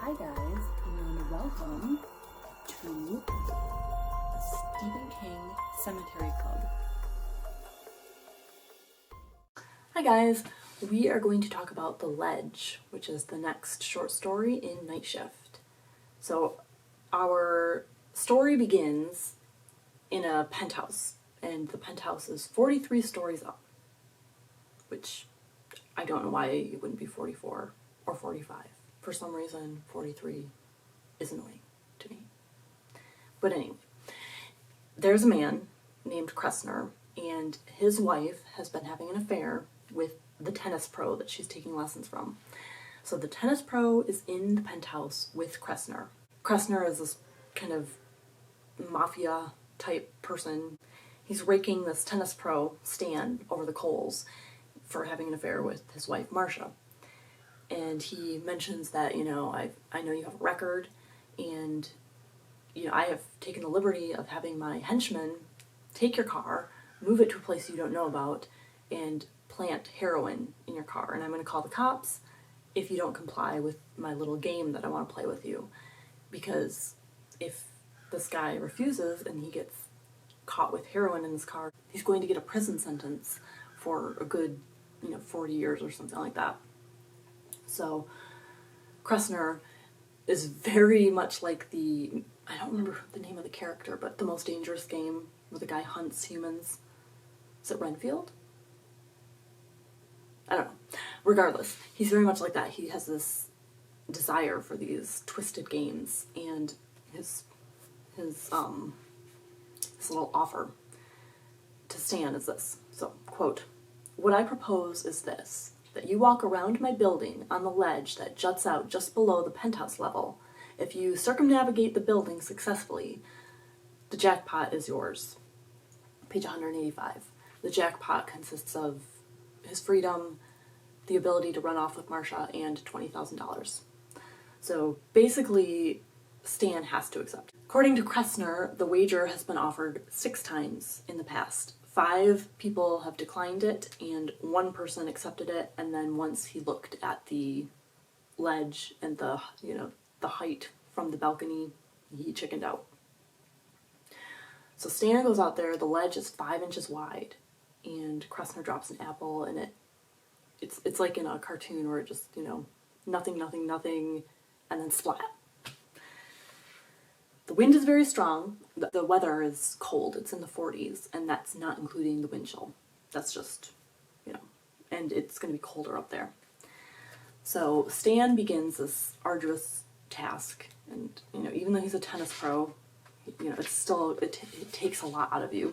Hi guys, and welcome to the Stephen King Sematary Club. Hi guys, we are going to talk about The Ledge, which is the next short story in Night Shift. So our story begins in a penthouse, and the penthouse is 43 stories up, which I don't know why it wouldn't be 44 or 45. For some reason, 43 is annoying to me. But anyway, there's a man named Kressner, and his wife has been having an affair with the tennis pro that she's taking lessons from. So the tennis pro is in the penthouse with Kressner. Kressner is this kind of mafia type person. He's raking this tennis pro, Stan, over the coals for having an affair with his wife, Marcia. And he mentions that, I know you have a record, and, I have taken the liberty of having my henchmen take your car, move it to a place you don't know about, and plant heroin in your car. And I'm going to call the cops if you don't comply with my little game that I want to play with you. Because if this guy refuses and he gets caught with heroin in his car, he's going to get a prison sentence for a good, 40 years or something like that. So Kressner is very much like I don't remember the name of the character, but The Most Dangerous Game, where the guy hunts humans. Is it Renfield? I don't know. Regardless, he's very much like that. He has this desire for these twisted games, and his little offer to Stan is this. So, quote, "What I propose is this, that you walk around my building on the ledge that juts out just below the penthouse level. If you circumnavigate the building successfully, the jackpot is yours." Page 185. The jackpot consists of his freedom, the ability to run off with Marcia, and $20,000. So basically, Stan has to accept. According to Kressner, the wager has been offered 6 times in the past. 5 people have declined it, and 1 person accepted it, and then once he looked at the ledge and the height from the balcony, he chickened out. So Stan goes out there, the ledge is 5 inches wide, and Kressner drops an apple, and it's like in a cartoon where it just, nothing, nothing, nothing, and then splat. The wind is very strong. The weather is cold. It's in the 40s, and that's not including the wind chill. That's just, and it's going to be colder up there. So Stan begins this arduous task, and, even though he's a tennis pro, it's still, it takes a lot out of you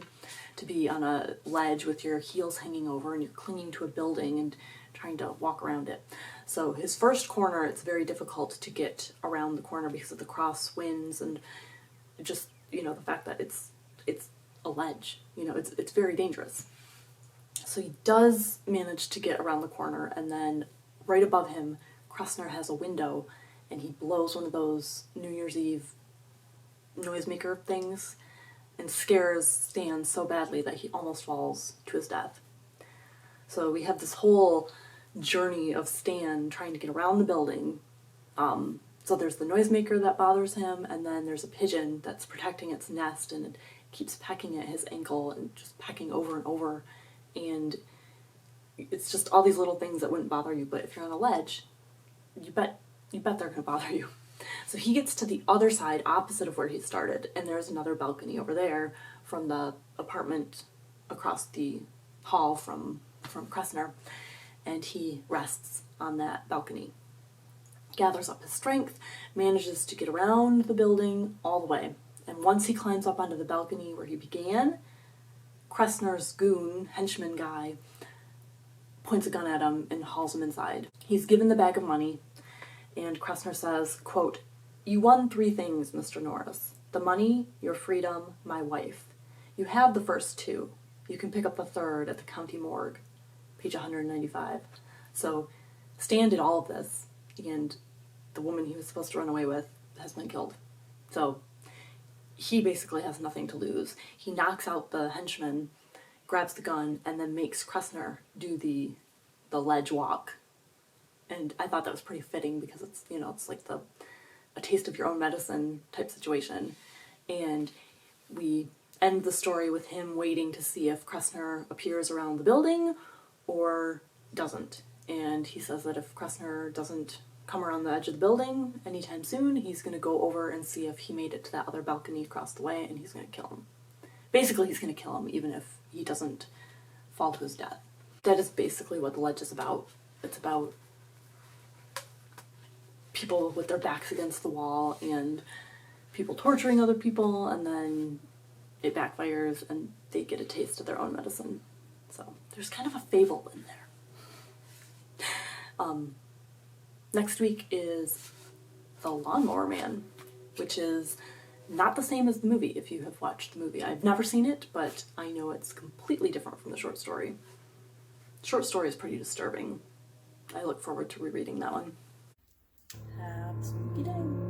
to be on a ledge with your heels hanging over and you're clinging to a building and trying to walk around it. So his first corner, it's very difficult to get around the corner because of the crosswinds and just, the fact that it's a ledge, it's very dangerous. So he does manage to get around the corner, and then right above him, Kressner has a window, and he blows one of those New Year's Eve noisemaker things and scares Stan so badly that he almost falls to his death. So we have this whole journey of Stan trying to get around the building. So there's the noisemaker that bothers him, and then there's a pigeon that's protecting its nest, and it keeps pecking at his ankle and just pecking over and over. And it's just all these little things that wouldn't bother you, but if you're on a ledge, you bet they're going to bother you. So he gets to the other side, opposite of where he started, and there's another balcony over there from the apartment across the hall from Kressner, and he rests on that balcony. Gathers up his strength, manages to get around the building all the way, and once he climbs up onto the balcony where he began, Kressner's goon, henchman guy, points a gun at him and hauls him inside. He's given the bag of money, and Kressner says, quote, "You won 3 things, Mr. Norris. The money, your freedom, my wife. You have the first 2. You can pick up the 3rd at the county morgue." Page 195. So Stan did all of this, and the woman he was supposed to run away with has been killed. So he basically has nothing to lose. He knocks out the henchman, grabs the gun, and then makes Kressner do the ledge walk. And I thought that was pretty fitting because it's, it's like the a taste of your own medicine type situation. And we end the story with him waiting to see if Kressner appears around the building or doesn't. And he says that if Kressner doesn't come around the edge of the building anytime soon, he's going to go over and see if he made it to that other balcony across the way, and he's going to kill him. Basically, he's going to kill him even if he doesn't fall to his death. That is basically what the ledge is about. It's about people with their backs against the wall and people torturing other people, and then it backfires and they get a taste of their own medicine. So there's kind of a fable in there. Next week is The Lawnmower Man, which is not the same as the movie if you have watched the movie. I've never seen it, but I know it's completely different from the short story. The short story is pretty disturbing. I look forward to rereading that one. Have a spooky day.